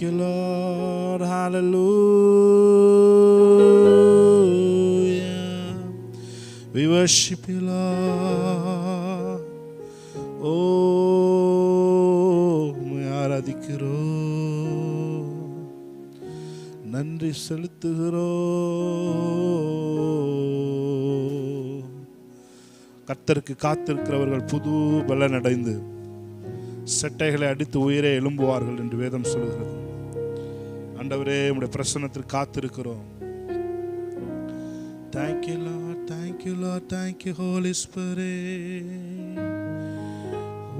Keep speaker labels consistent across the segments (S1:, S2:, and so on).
S1: you, Lord. Hallelujah. We worship you, Lord. உம்மை ஆராதிக்கிறோம், நன்றி செலுத்துகிறோம். கர்த்தருக்கு காத்திருக்கிறவர்கள் புது பலன் அடைந்து செட்டைகளை அடித்து உயிரை எழும்புவார்கள் என்று வேதம் சொல்கிறது. ஆண்டவரே, உம்முடைய பிரசன்னத்திற்கு காத்திருக்கிறோம். Thank you, Lord. Thank you, Lord. Thank you, Holy Spirit.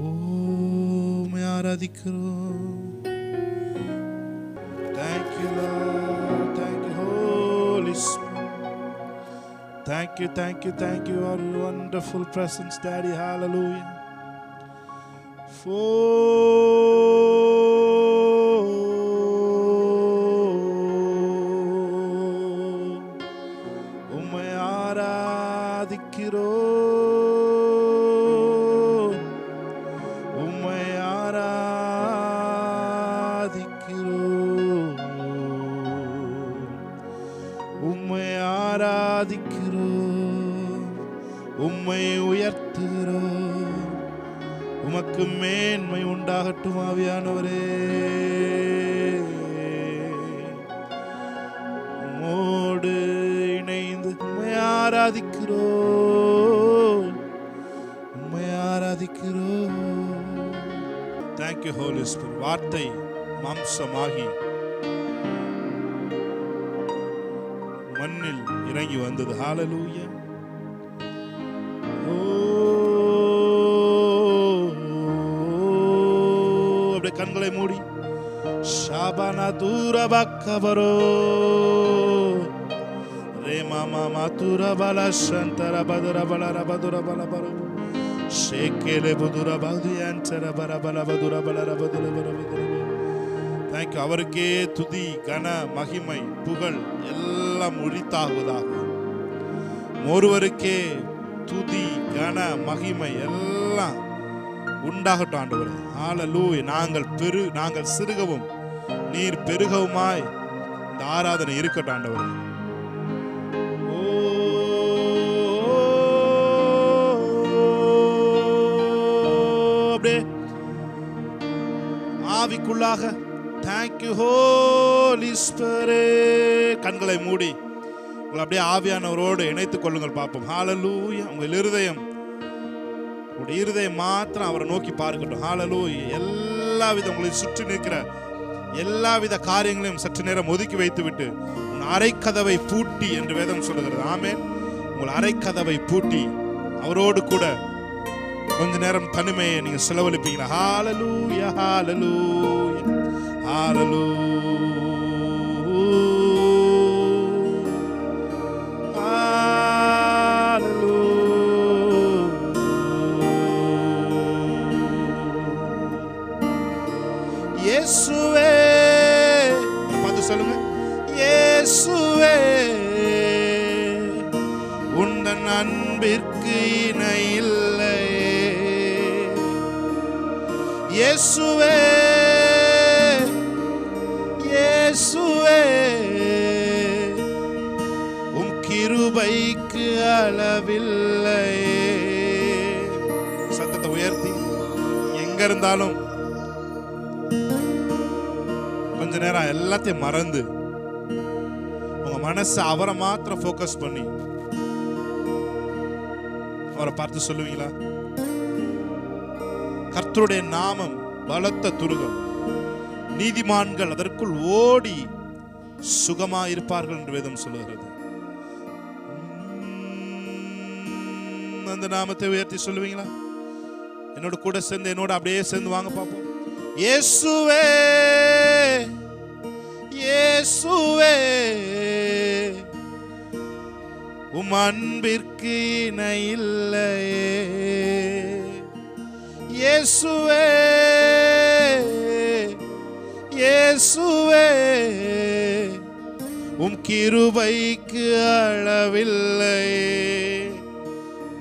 S1: உம்மை ஆராதிக்கிறோம். Thank you, Lord. Thank you, Holy Spirit. Thank you, thank you, thank you, our wonderful presence, Daddy. Hallelujah. உம்மை ஆராதிக்கிறோம், உம்மை ஆராதிக்கிறோம், உம்மை ஆராதிக்கிறோம், உம்மை உயர்த்துகிறோம். உமக்கு மேன்மை உண்டாகட்டும் ஆவியானவரே. உம்மோடு இணைந்து உம்மை ஆராதிக்கிறோம், உம்மை ஆராதிக்கிறோம். Thank you, Holy Spirit. வார்த்தை மாம்சமாகி மண்ணில் இறங்கி வந்தது. Hallelujah. கண்களை மூடி ஷாபானா தூரபக்கபரோ ரே மாமா மாதுர பல சந்தர பதுர பல ரபதுர பல பரு ஷேகேலே புதுர பதுயன்சர பர பல பதுர பல ரபதுர பர பதுர. Thank you. அவருக்கே துதி, கன, மகிமை, புகழ் எல்லாம் உரித்தாகுவதாக. ஒருவருக்கே துதி, கன, மகிமை எல்லாம் உண்டாகட்டும் ஆண்டவரே. ஹல்லேலூயா. நாங்கள் சிறுகவும் நீர் பெருகவுமாய் இந்த ஆராதனை இருக்கட்டும் ஆண்டவரே. அப்படியே ஆவிக்குள்ளாக Thank you, Holy Spirit. கண்களை மூடி உங்களை அப்படியே ஆவியானவரோடு இணைத்துக் கொள்ளுங்கள், பார்ப்போம். ஹல்லேலூயா. உங்கள் இருதயம் மாத்திரம் அவரை நோக்கி பார்க்கட்டும். ஹல்லேலூயா. எல்லாவித உங்களை சுற்றி நிற்கிற எல்லாவித காரியங்களையும் சற்று நேரம் ஒதுக்கி வைத்து விட்டு உன் அறைக்கதவை பூட்டி என்று வேதம் சொல்லுகிறது. ஆமென். உங்கள் அறைக்கதவை பூட்டி அவரோடு கூட கொஞ்ச நேரம் தனிமையை நீங்க செலவழிப்பீங்களா? ஹல்லேலூயா, ஹல்லேலூயா, ஹல்லேலூயா. இயேசுவே, பார்த்து சொல்லுங்க. இயேசுவே, உந்தன் அன்பிற்கு இணை இல்லையே. இயேசுவே, இயேசுவே, உம் கிருபைக்கு அளவில்லையே. சத்தத்தை உயர்த்தி எங்க இருந்தாலும் கொஞ்ச நேரம் எல்லாத்தையும் மறந்து உங்க மனசை அவரை மாத்திரம் ஃபோக்கஸ் பண்ணி அவரை பார்த்து சொல்லுவீங்களா? கர்த்தருடைய நாமம் பலத்த துருகம், நீதிமான்கள் அதற்குள் ஓடி சுகமா இருப்பார்கள் என்று வேதம் சொல்லுகிறது. அந்த நாமத்தை உயர்த்தி சொல்லுவீங்களா? என்னோட கூட சேர்ந்து, என்னோட அப்படியே சேர்ந்து வாங்க பார்ப்போம். இயேசுவே, இயேசுவே, உம் அன்பிற்கு இணை இல்லையே. இயேசுவே, இயேசுவே, உம் கிருபைக்கு அளவில்லையே.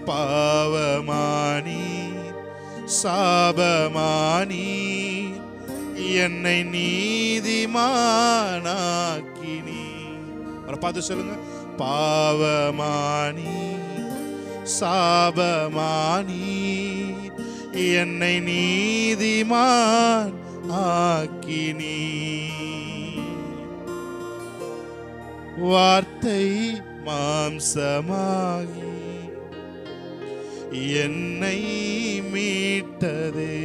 S1: பாவமானி சாபமானி என்னை நீதிமானாக்கினி. அவரை பார்த்து சொல்லுங்க, பாவமானி சாபமானி என்னை நீதிமான் ஆக்கினி. வார்த்தை மாம்சமாகி என்னை மீட்டதே.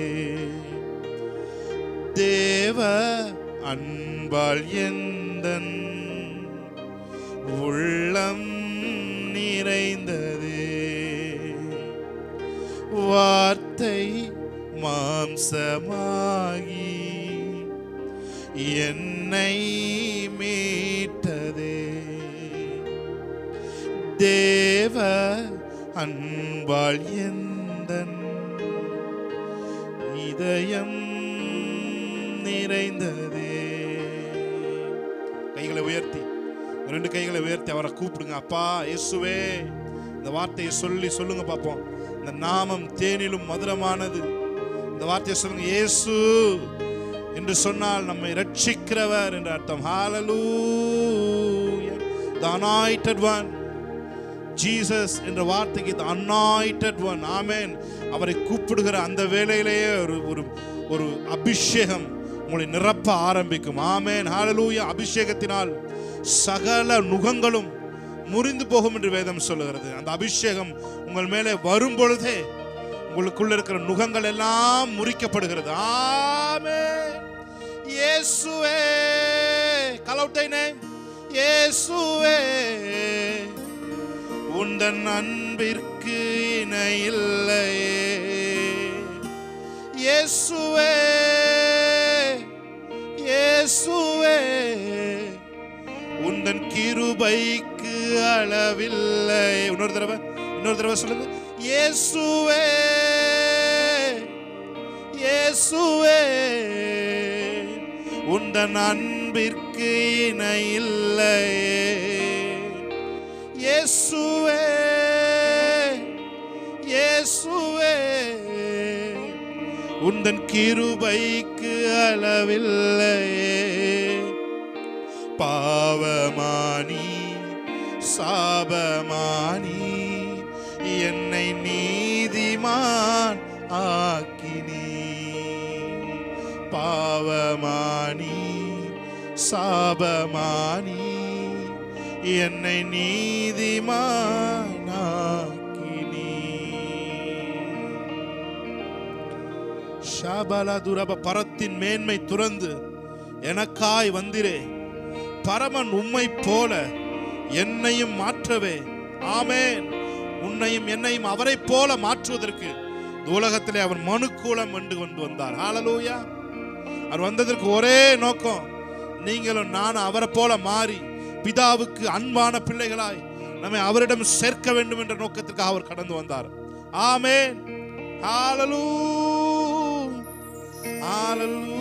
S1: தேவ அன்பால் எந்தன் உள்ளம் நிறைந்ததே. வார்த்தை மாம்சமாகி என்னை மீட்டதே. தேவ அன்பால் எந்தன் இதயம் நிறைந்ததே. கைகளை உயர்த்தி, 2 கைகளை உயர்த்தி அவரை கூப்பிடுங்க. அப்பா இயேசுவே, இந்த வார்த்தையை சொல்லுங்க பார்ப்போம். இந்த நாமம் தேனிலும் மதுரமானது. இந்த வார்த்தையை சொல்லுங்க, இயேசு என்று சொன்னால் நம்மை ரட்சிக்கிறவர் என்று அர்த்தம். ஹalleluya. the anointed one, ஜீசஸ் என்ற வார்த்தைக்கு the anointed one. ஆமென். அவரை கூப்பிடுகிற அந்த வேளையிலேயே ஒரு அபிஷேகம் உங்களை நிரப்ப ஆரம்பிக்கும். ஆமென். ஹalleluya. அபிஷேகத்தினால் சகல நுகங்களும் முறிந்து போகும் என்று வேதம் சொல்லுகிறது. அந்த அபிஷேகம் உங்கள் மேலே வரும் பொழுதே உங்களுக்குள்ள இருக்கிற நுகங்கள் எல்லாம் முறிக்கப்படுகிறது. ஆமென். இயேசுவே, call out thy name. இயேசுவே, உந்தன் அன்பிற்கு இணையில்லையே. இயேசுவே, இயேசுவே, உந்தன் கிருபைக்கு அளவில்லை. இன்னொரு தடவை சொல்லுங்க, இயேசுவே, இயேசுவே, உந்தன் அன்பிற்கு இணையில்லையே. இயேசுவே, இயேசுவே, உந்தன் கிருபைக்கு அளவில்லையே. பாவமானி சாபமானி என்னை நீதிமான் ஆக்கினி. பாவமானி சாபமானி என்னை நீதிமான் ஆக்கினி. ஷபலதுரப, பரத்தின் மேன்மை துறந்து எனக்காய் வந்திரே. பரமன் உம்மை போல என்னையும் மாற்றவே. ஆமென். உன்னையும் என்னையும் அவரை போல மாற்றுவதற்கு உலகத்திலே அவர் மனுக்குலம் என்று கொண்டு வந்தார். ஹalleluya. அவர் வந்ததற்கு ஒரே நோக்கம், நீங்களும் நானும் அவரை போல மாறி பிதாவுக்கு அன்பான பிள்ளைகளாய் நம்மை அவரிடம் சேர்க்க வேண்டும் என்ற நோக்கத்திற்காக அவர் கடந்து வந்தார். ஆமென். ஹalleluya, ஹalleluya.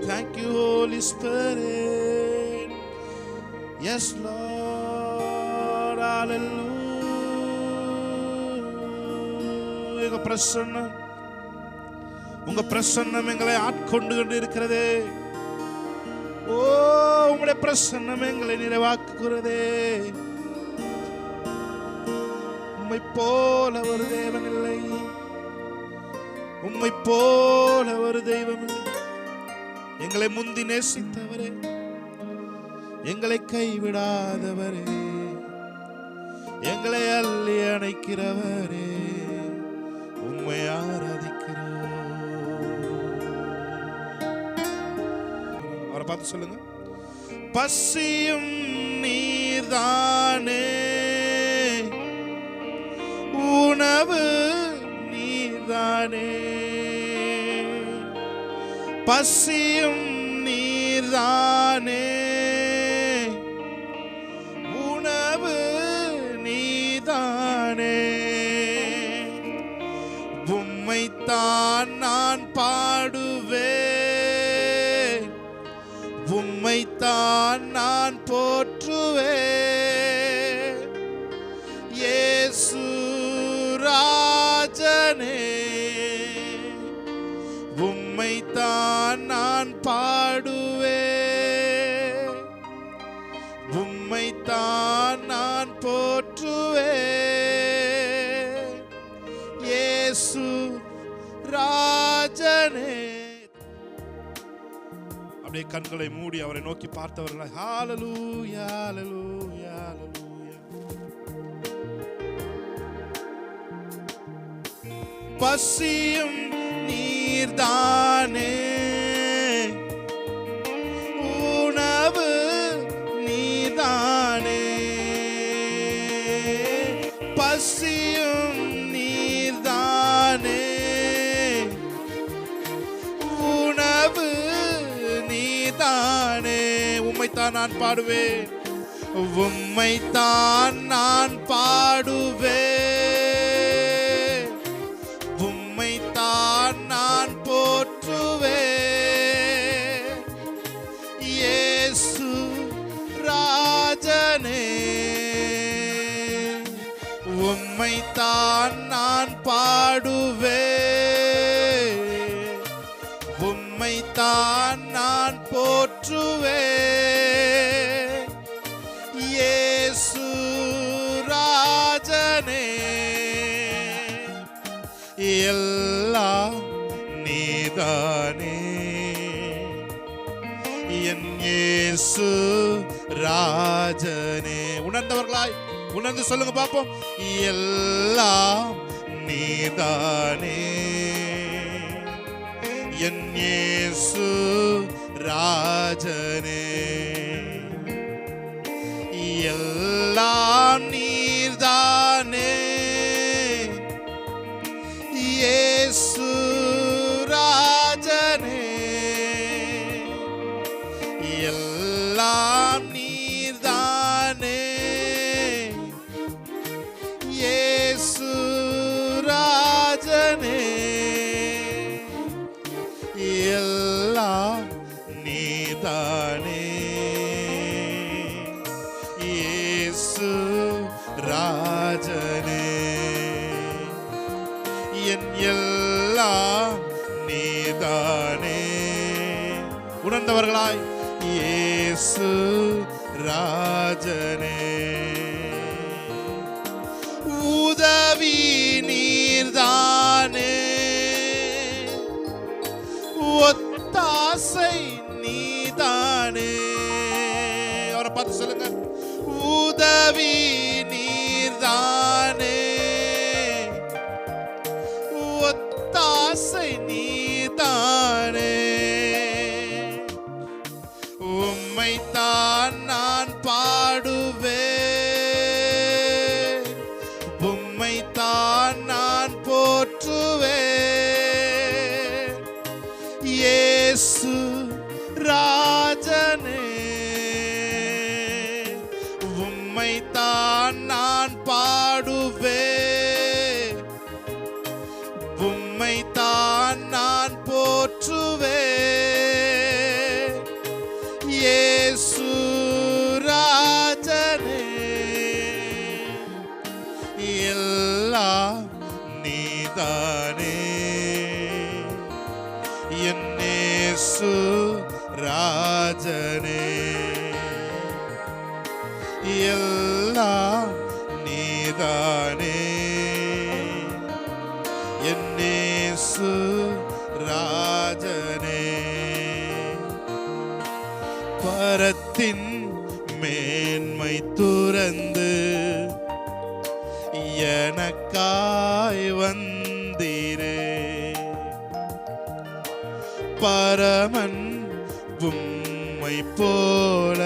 S1: Thank you Holy Spirit. Yes Lord. Hallelujah. உங்க பிரசன்னம் எங்களை ஆட்கொண்டு கொண்டு இருக்கிறதே. ஓ, உங்களுடைய பிரசன்னம் எங்களை நிறைவாக்குகிறதே. உம்மை போல ஒரு தேவன் இல்லை, உம்மை போல ஒரு தெய்வம் இல்லை. எங்களை முந்தி நேசித்தவரே, எங்களை கைவிடாதவரே, எங்களை அள்ளி அணைக்கிறவரே, உம்மை ஆராதிக்கிறோம். அவரை பார்த்து சொல்லுங்க, பசியும் நீர்தானே, உணவு நீர்தானே. பசியும் நீர்தானே, உணவு நீர்தானே. உம்மைத்தான் நான் பாடுவேன், உம்மைத்தான் நான் போற்றுவேன். இயேசு ராஜனே, உம்மைத்தான் நான் போற்றுவேன் இயேசு ராஜனே. அப்படியே கண்களை மூடி அவரை நோக்கி பார்த்தவர்களாய் ஹalleluya ஹalleluya ஹalleluya. பசியும் நீர்தானே, உணவு நீர்தானே, பசியும் நீர்தானே, உணவு நீர்தானே. உம்மைத்தான் நான் பாடுவேன், உம்மைத்தான் நான் பாடுவேன், உம்மைத்தான் நான் போற்றுவேன் இயேசு ராஜனே. உம்மைத்தான் நான் பாடுவேன், உம்மைத்தான் நான் போற்றுவேன் இயேசு ராஜனே. எல்லாம் நீதானே என் இயேசு ராஜனே. உணர்ந்தவர்களாய் உணர்ந்து சொல்லுங்க பாப்போம். எல்லாம் நீதானே என் இயேசு ராஜனே. எல்லாம் நீர்தானே இயேசு ராஜனே. எல்லாம் நீர்தானே இயேசு ராஜனே. எல்லாம் நீர்தானே இயேசு ராஜனே. என் எல்லாம் நீதானே. உணர்ந்தவர்களாய் இயேசு ராஜனே. உதவி நீர்தானே, ஒத்தாசை நீதானே. அவரை பார்த்து சொல்லுங்க, உதவி நீர்தானே, ஒத்தாசை நீதானே. உம்மைத்தான் நான் பாடுவேன், உம்மைத்தான் நான் போற்றுவேன் இயேசு ராஜனே. உம்மைத்தான் நான் பாடுவேன், உம்மைத்தான் நான் போற்றுவேன் இயேசு ராஜனே. எல்லாம் நீதானே என் இயேசு ராஜனே. எல்லாம் நீதானே என் இயேசு ராஜனே. பரத்தின் மேன்மை துறந்து எனக்காய் வந்தீரே. பரமன் உம்மை போல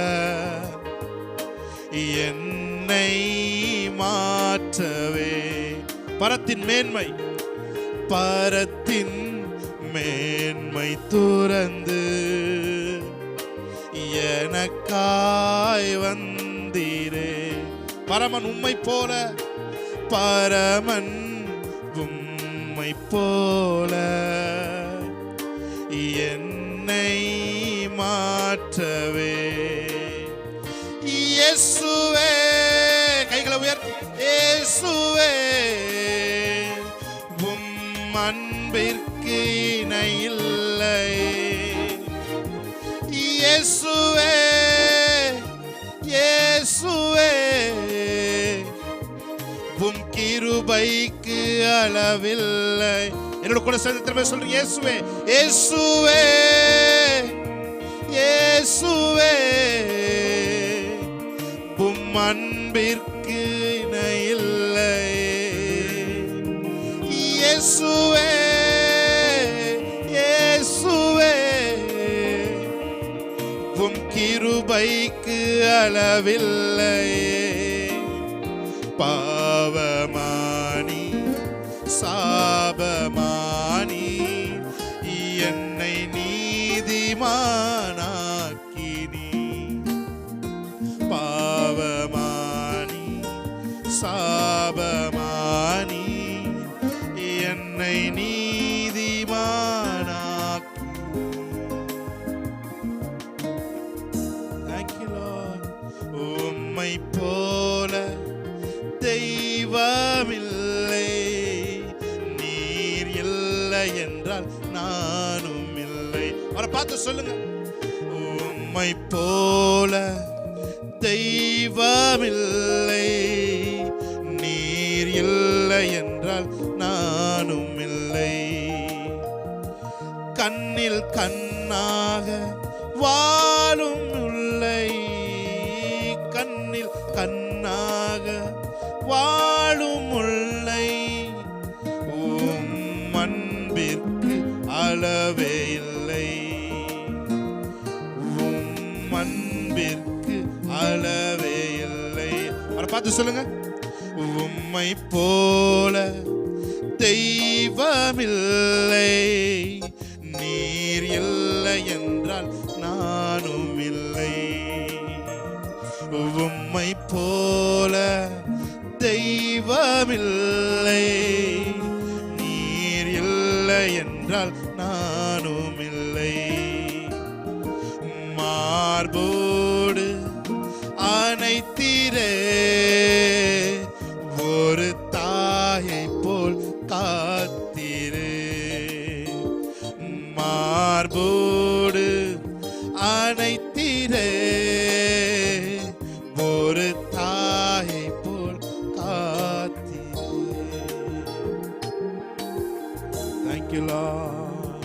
S1: என்னை மாற்றவே. பரத்தின் மேன்மை, பரத்தின் மேன்மை துறந்து எனக்காய் வந்தீரே. பரமன் உம்மை போல, பரமன் உம்மை போல என்னை மாற்றவே. இயேசுவே, கைகளை உயர்த்தி இயேசுவே, உம் அன்பிற்கு இணை இல்லை. இயேசுவே, இயேசுவே, கிருபைக்கு அளவில்லை. என்னோட கூட சேர்ந்து திரும்ப சொல்றேன், இயேசுவே இயேசுவே இயேசுவே உம் அன்பிற்கு இணையில்லை. இயேசுவே இயேசுவே உம் கிருபைக்கு அளவில்லை. பாவமானி சாபமானி என்னை நீதிமானாக்கினி. பாவமானி சாபமானி என்னை நீதிமானாக்கி. Thank you Lord. உம்மை போல தெய்வமில்லை, நீர் இல்லை என்றால் நானும் இல்லை. அவரை பார்த்து சொல்லுங்க, உம்மை போல தெய்வமில்லை, நீர் இல்லை என்றால் நானும் இல்லை. கண்ணில் கண்ணாக வாழும் இல்லை, கண்ணில் கண்ணாக வாழும் இல்லை. உம் அன்பிற்கு அளவே இல்லை, உம் அன்பிற்கு அளவே இல்லை. அவரை பார்த்து சொல்லுங்க, உம்மை போல தெய்வமில்லை, நீர் இல்லை என்றால் நானும் இல்லை. உம்மை போல தெய்வமில்லை, நீர் இல்லை என்றால் நானும் இல்லை. மார்போடு அனைத்திரே, ஒரு தாயை போல் காத்திரே. மார்போடு அனைத்திரே, ஒரு தாயை போல் காத்திரே. Thank you Lord.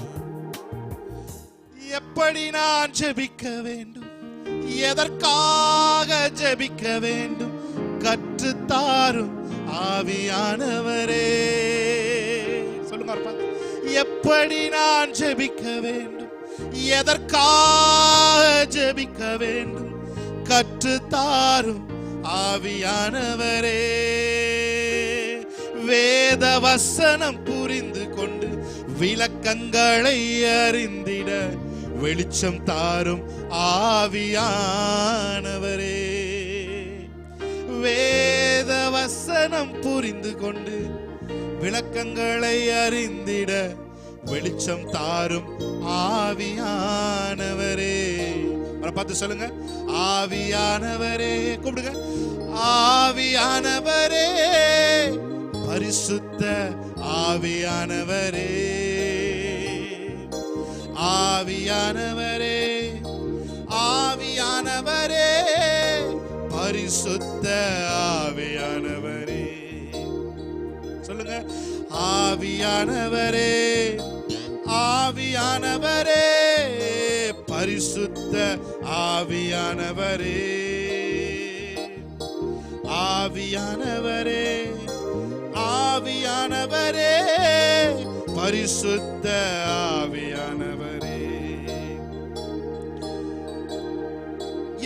S1: எப்படி நான் ஜெபிக்க வேண்டும், எதற்காக ஜெபிக்க வேண்டும், கற்றுத்தாரும் ஆவியானவரே. சொல்லுங்க, எப்படி நான் ஜெபிக்க வேண்டும், எதற்காக ஜெபிக்க வேண்டும், கற்றுத்தாரும் ஆவியானவரே. வேத வசனம் புரிந்து கொண்டு விளக்கங்களை அறிந்திட வெளிச்சம் தாரும் ஆவியானவரே. வேத வசனம் புரிந்து கொண்டு விளக்கங்களை அறிந்திட வெளிச்சம் தாரும் ஆவியானவரே. பார்த்து சொல்லுங்க, ஆவியானவரே. கூப்பிடுங்க, ஆவியானவரே, பரிசுத்த ஆவியானவரே. ஆவியானவரே, ஆவியானவரே, பரிசுத்த ஆவியானவரே. சொல்லுங்க, ஆவியானவரே, ஆவியானவரே, பரிசுத்த ஆவியானவரே. ஆவியானவரே, ஆவியானவரே, பரிசுத்த ஆவியானவரே.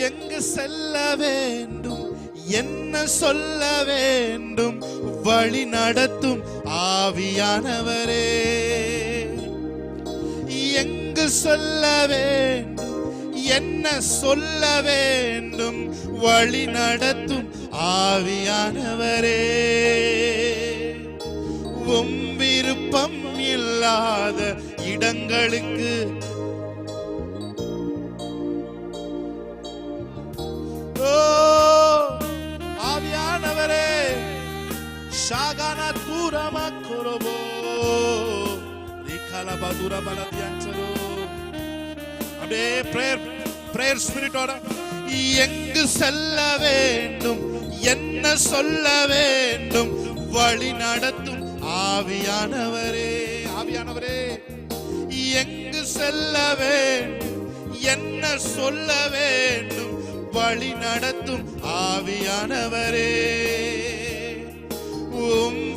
S1: எங்கு செல்ல வேண்டும், என்ன சொல்ல வேண்டும், வழி நடத்தும் ஆவியானவரே. எங்கு சொல்ல வேண்டும், என்ன சொல்ல வேண்டும், வழி நடத்தும் ஆவியானவரே. உம் விருப்பம் இல்லாத இடங்களுக்கு ஆவியானவரே, ஷாகானா தூரமா கொரோபோ ரிகாலா பாதுரா பலதியான்சரோ. அப்படியே பிரேயர் ஸ்பிரிட்டோட எங்கு செல்ல வேண்டும், என்ன சொல்ல வேண்டும், வழி நடத்தும் ஆவியானவரே. ஆவியானவரே, எங்கு செல்ல வேண்டும், என்ன சொல்ல வேண்டும், வழி நடத்தும் ஆவியானவரே.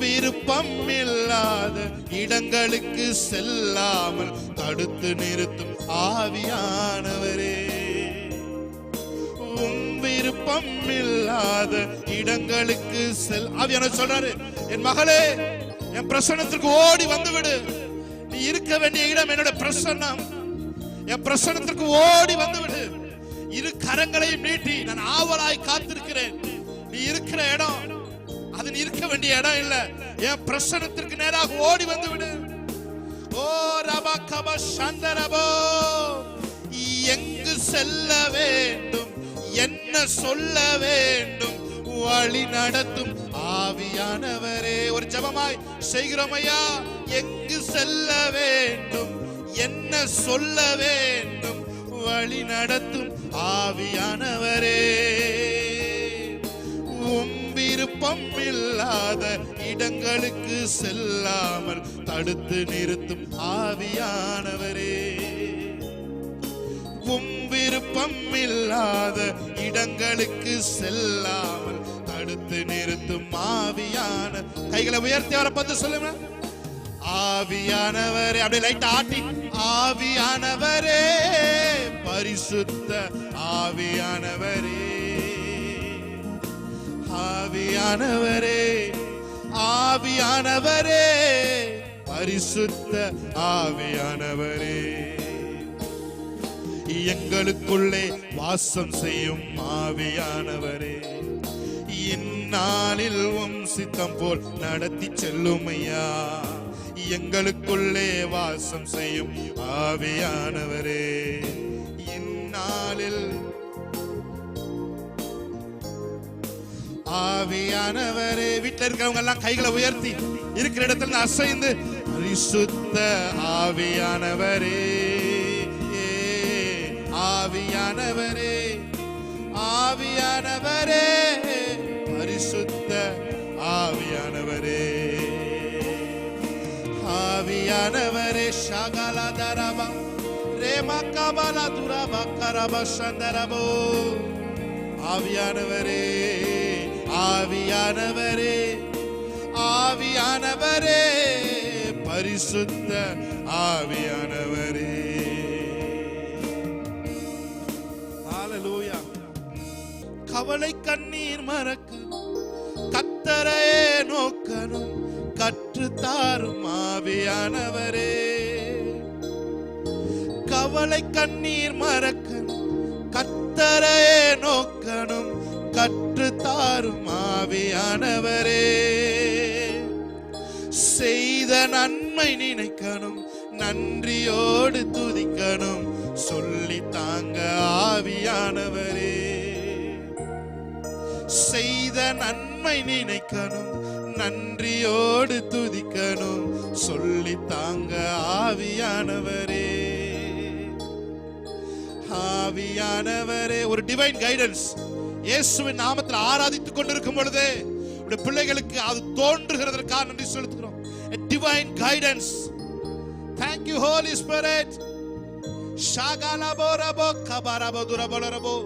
S1: விருப்பம் இல்லாத இடங்களுக்கு செல்லாமல் தடுத்து நிறுத்தும் ஆவியானவரே. விருப்பம் இல்லாத இடங்களுக்கு ஆவியானவர் சொல்றாரு, என் மகளே, என் பிரசன்னத்திற்கு ஓடி வந்துவிடு. நீ இருக்க வேண்டிய இடம் என்னோட பிரசன்னம். என் பிரசன்னத்திற்கு ஓடி வந்துவிடு. இரு கரங்களையும் நீட்டி நான் ஆவலாய் காத்திருக்கிறேன். நீ இருக்கிற இடம் அது நீ இருக்க வேண்டிய இடம் இல்ல. என் பிரசன்னத்திற்கு நேராக ஓடி வந்து விடு. ஓ ரபா கபா சந்தரபோ, எங்கு செல்ல வேண்டும், என்ன சொல்ல வேண்டும், வழி நடத்தும் ஆவியானவரே. ஒரு ஜெபமாய் செய்கிறோம் ஐயா. எங்கு செல்ல வேண்டும், என்ன சொல்ல வேண்டும், வழி நடத்தும் ஆவியானவரே. விருப்பம் இல்லாத இடங்களுக்கு செல்லாமல் தடுத்து நிறுத்தும் ஆவியானவரே. விருப்பம் இல்லாத இடங்களுக்கு செல்லாமல் தடுத்து நிறுத்தும் ஆவியான. கைகளை உயர்த்தி அவரை பார்த்து சொல்லுங்க, ஆவியானவரே. அப்படியே லைட் ஆட்டி, ஆவியானவரே, பரிசுத்த ஆவியானவரே, ஆவியானவரே, ஆவியானவரே, பரிசுத்த ஆவியானவரே. எங்களுக்குள்ளே வாசம் செய்யும் ஆவியானவரே, இந்நாளில் உம் சித்தம் போல் நடத்தி செல்லும் ஐயா. எங்களுக்குள்ளே வாசம் செய்யும் ஆவியானவரே, இந்நாளில் ஆவியானவரே. வீட்டில் இருக்கிறவங்க எல்லாம் கைகளை உயர்த்தி இருக்கிற இடத்துல அசைந்து, பரிசுத்த ஆவியானவரே, ஆவியானவரே, ஆவியானவரே, பரிசுத்த ஆவியானவரே, ஆவியானவரே. ஷகலா தரபா ரேமா கபலா துரபா கரபா சந்தரபோ. ஆவியானவரே, ஆவியானவரே, ஆவியானவரே, பரிசுத்த ஆவியானவரே. ஹல்லேலூயா. கவலை கண்ணீர் மறக்கு, கர்த்தரையே நோக்கணும், கற்று தாரும் ஆவியானவரே. கவலை கண்ணீர் மறக்கணும், கர்த்தரையே நோக்கணும், கற்று தாரும் ஆவியானவரே. செய்த நன்மை நினைக்கணும், நன்றியோடு துதிக்கணும், சொல்லி தாங்க ஆவியானவரே. செய்த நன்மை நினைக்கணும், நன்றியோடு துதிக்கணும், சொல்லி தாங்க ஆவியானவரே. ஆவியானவரே, ஒரு டிவைன் கைடன்ஸ். இயேசுவின் நாமத்தில் ஆராதித்துக் கொண்டிருக்கும் பொழுதே உடைய பிள்ளைகளுக்கு அது தோன்றுகிறதற்காக நன்றி செலுத்துகிறோம். A divine guidance. Thank you Holy Spirit. ஷாகலபோரபோ கபரபதுரபலரபோ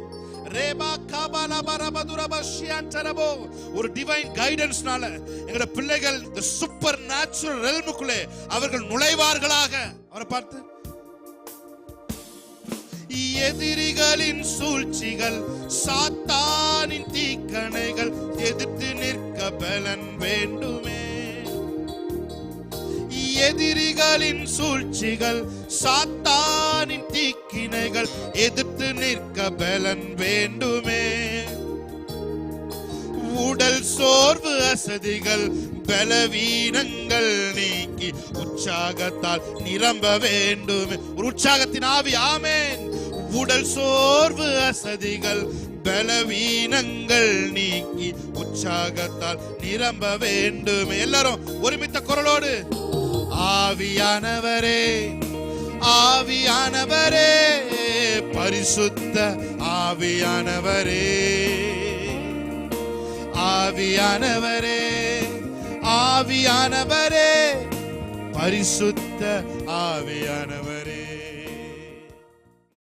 S1: ரேபா கபலபரபதுரபஷியன்டரபோ. ஒரு டிவைன் கைடன்ஸ்னால எங்கட பிள்ளைகள் இந்த சூப்பர் நேச்சுரல் ரெல்முக்குள்ளே அவர்கள் நுழைவார்களாக. அவரை பார்த்து, எதிரிகளின் சூழ்ச்சிகள், சாத்தானின் தீக்கணைகள் எதிர்த்து நிற்க பலன் வேண்டுமே. எதிரிகளின் சூழ்ச்சிகள், சாத்தானின் தீக்கிணைகள் எதிர்த்து நிற்க பலன் வேண்டுமே. உடல் சோர்வு, அசதிகள், பலவீனங்கள் நீக்கி உற்சாகத்தால் நிரம்ப வேண்டுமே. ஒரு உற்சாகத்தின் ஆவி. ஆமென். உடல் சோர்வு, அசதிகள், பலவீனங்கள் நீக்கி உற்சாகத்தால் நிரம்ப வேண்டுமே. எல்லாரும் ஒருமித்த குரலோடு, ஆவியானவரே, ஆவியானவரே, பரிசுத்த ஆவியானவரே, ஆவியானவரே, ஆவியானவரே, பரிசுத்த ஆவியானவரே,